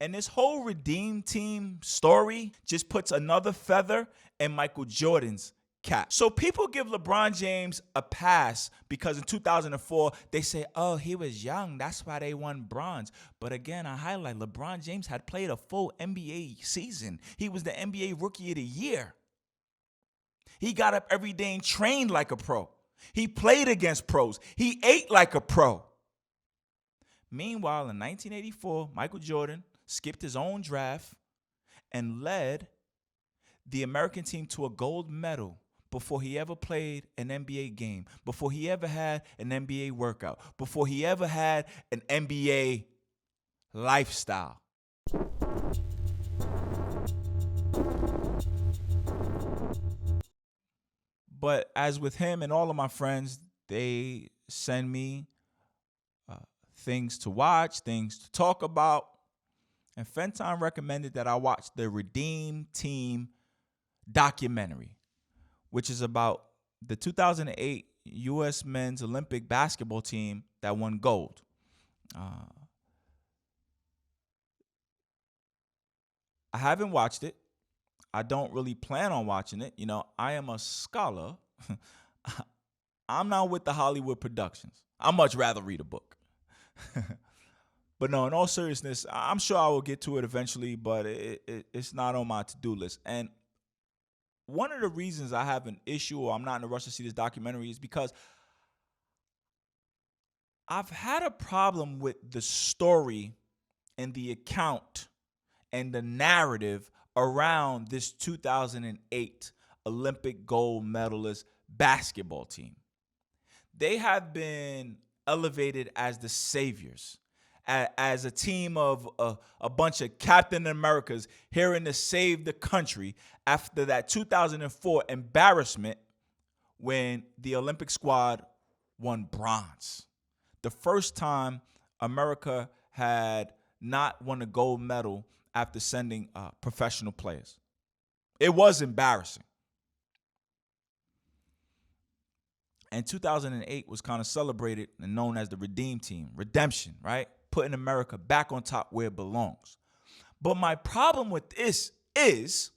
And this whole Redeem Team story just puts another feather in Michael Jordan's cap. So people give LeBron James a pass because in 2004, they say, oh, he was young. That's why they won bronze. But again, I highlight LeBron James had played a full NBA season. He was the NBA Rookie of the Year. He got up every day and trained like a pro. He played against pros. He ate like a pro. Meanwhile, in 1984, Michael Jordan skipped his own draft and led the American team to a gold medal before he ever played an NBA game, before he ever had an NBA workout, before he ever had an NBA lifestyle. But as with him and all of my friends, they send me things to watch, things to talk about. And Fenton recommended that I watch the Redeem Team documentary, which is about the 2008 U.S. men's Olympic basketball team that won gold. I haven't watched it. I don't really plan on watching it. You know, I am a scholar. I'm not with the Hollywood productions. I'd much rather read a book. But no, in all seriousness, I'm sure I will get to it eventually, but it's not on my to-do list. And one of the reasons I have an issue or I'm not in a rush to see this documentary is because I've had a problem with the story and the account and the narrative around this 2008 Olympic gold medalist basketball team. They have been elevated as the saviors, as a team of a bunch of Captain Americas here to save the country after that 2004 embarrassment when the Olympic squad won bronze. The first time America had not won a gold medal after sending professional players. It was embarrassing. And 2008 was kind of celebrated and known as the Redeem Team, redemption, right? Putting America back on top where it belongs. But my problem with this is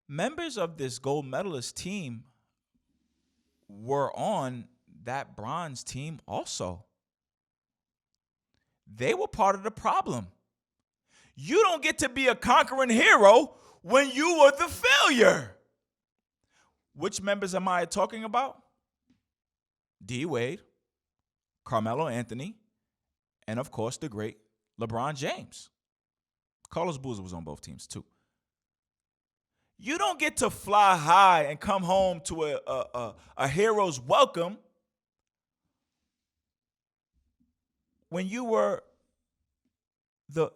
members of this gold medalist team were on that bronze team also. They were part of the problem. You don't get to be a conquering hero when you were the failure. Which members am I talking about? D. Wade, Carmelo Anthony, and of course the great LeBron James. Carlos Boozer was on both teams too. You don't get to fly high and come home to a hero's welcome when you were the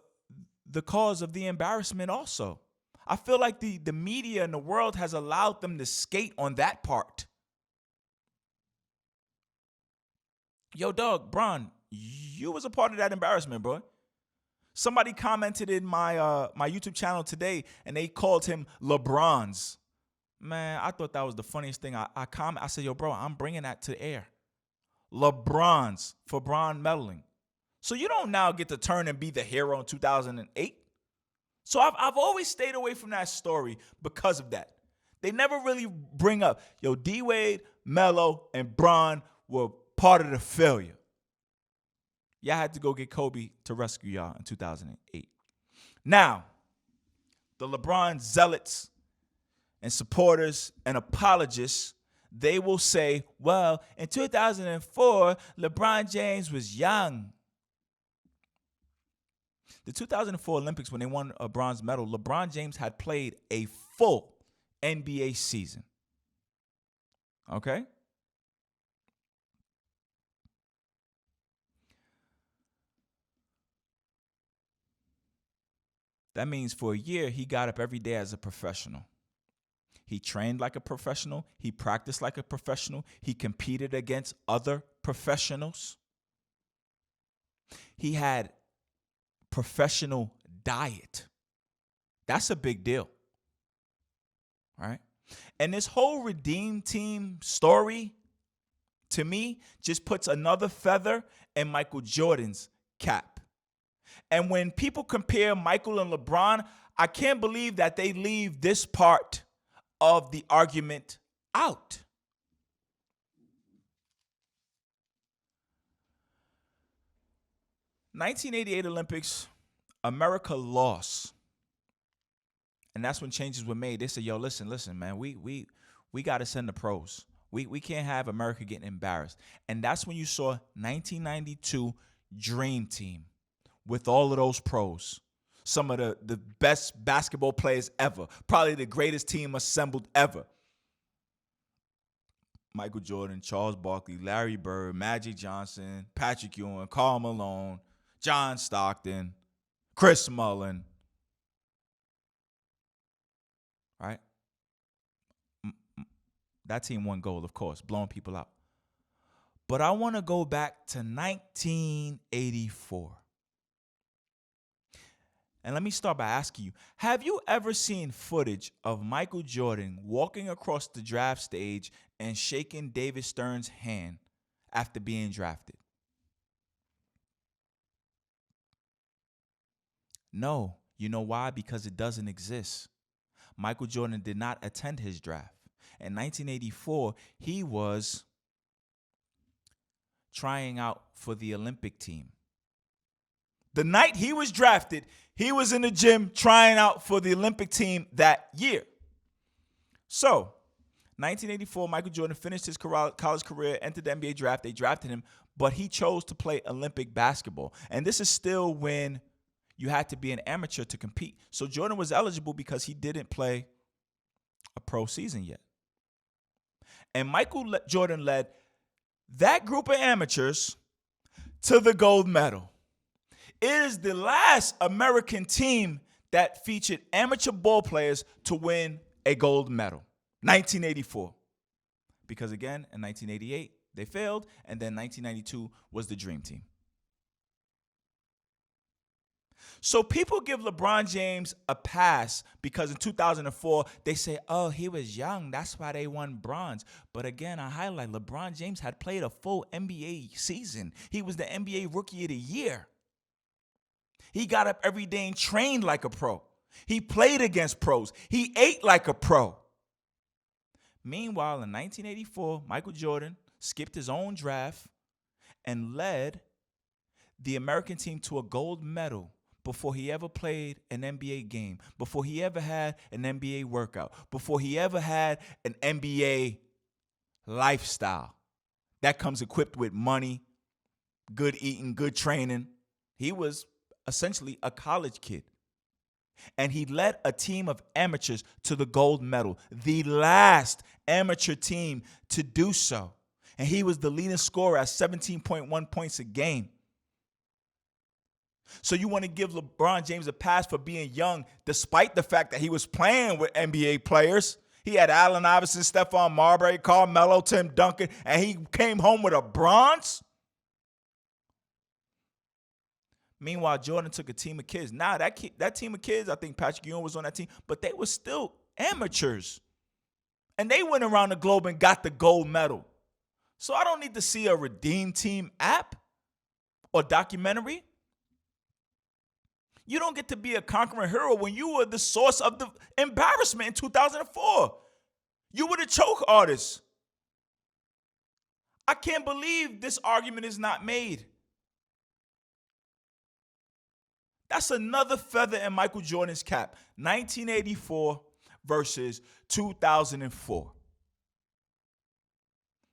cause of the embarrassment also. I feel like the media and the world has allowed them to skate on that part. Yo, dog, Bron, you was a part of that embarrassment, bro. Somebody commented in my my YouTube channel today, and they called him LeBron's. Man, I thought that was the funniest thing. I said, yo, bro, I'm bringing that to the air. LeBron's for Bron medaling. So you don't now get to turn and be the hero in 2008. So I've always stayed away from that story because of that. They never really bring up, yo, D-Wade, Melo, and Bron were part of the failure. Y'all had to go get Kobe to rescue y'all in 2008. Now, the LeBron zealots and supporters and apologists, they will say, well, in 2004, LeBron James was young. The 2004 Olympics, when they won a bronze medal, LeBron James had played a full NBA season. Okay? That means for a year, he got up every day as a professional. He trained like a professional. He practiced like a professional. He competed against other professionals. He had professional diet. That's a big deal. All right? And this whole Redeem Team story, to me, just puts another feather in Michael Jordan's cap. And when people compare Michael and LeBron, I can't believe that they leave this part of the argument out. '88 Olympics, America lost. And that's when changes were made. They said, yo, listen, man, we got to send the pros. We can't have America getting embarrassed. And that's when you saw 1992 Dream Team with all of those pros. Some of the best basketball players ever. Probably the greatest team assembled ever. Michael Jordan, Charles Barkley, Larry Bird, Magic Johnson, Patrick Ewing, Karl Malone, John Stockton, Chris Mullin. Right? That team won gold, of course, blowing people out. But I want to go back to 1984. And let me start by asking you, have you ever seen footage of Michael Jordan walking across the draft stage and shaking David Stern's hand after being drafted? No. You know why? Because it doesn't exist. Michael Jordan did not attend his draft. In 1984, he was trying out for the Olympic team. The night he was drafted, he was in the gym trying out for the Olympic team that year. So, 1984, Michael Jordan finished his college career, entered the NBA draft. They drafted him, but he chose to play Olympic basketball. And this is still when you had to be an amateur to compete. So Jordan was eligible because he didn't play a pro season yet. And Michael Jordan led that group of amateurs to the gold medal. It is the last American team that featured amateur ball players to win a gold medal. 1984. Because again, in 1988, they failed, and then 1992 was the Dream Team. So people give LeBron James a pass because in 2004, they say, oh, he was young. That's why they won bronze. But again, I highlight LeBron James had played a full NBA season. He was the NBA Rookie of the Year. He got up every day and trained like a pro. He played against pros. He ate like a pro. Meanwhile, in 1984, Michael Jordan skipped his own draft and led the American team to a gold medal before he ever played an NBA game, before he ever had an NBA workout, before he ever had an NBA lifestyle. That comes equipped with money, good eating, good training. He was essentially a college kid. And he led a team of amateurs to the gold medal, the last amateur team to do so. And he was the leading scorer at 17.1 points a game. So you want to give LeBron James a pass for being young, despite the fact that he was playing with NBA players. He had Allen Iverson, Stephon Marbury, Carmelo, Tim Duncan, and he came home with a bronze? Meanwhile, Jordan took a team of kids. Now, that team of kids, I think Patrick Ewing was on that team, but they were still amateurs. And they went around the globe and got the gold medal. So I don't need to see a Redeem Team app or documentary. You don't get to be a conquering hero when you were the source of the embarrassment in 2004. You were the choke artist. I can't believe this argument is not made. That's another feather in Michael Jordan's cap. 1984 versus 2004.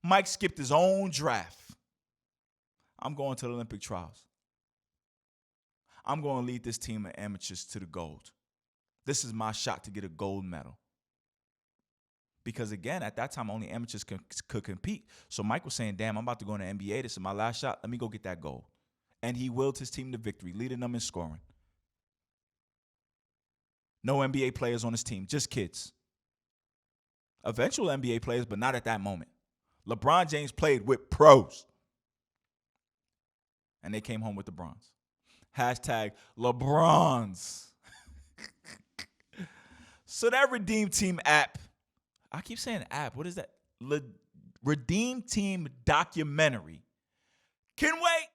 Mike skipped his own draft. I'm going to the Olympic trials. I'm going to lead this team of amateurs to the gold. This is my shot to get a gold medal. Because again, at that time, only amateurs could compete. So Mike was saying, damn, I'm about to go in the NBA. This is my last shot. Let me go get that gold. And he willed his team to victory, leading them in scoring. No NBA players on his team, just kids. Eventual NBA players, but not at that moment. LeBron James played with pros. And they came home with the bronze. Hashtag LeBrons. So that Redeem Team app, I keep saying app. What is that? Redeem Team documentary. Can wait.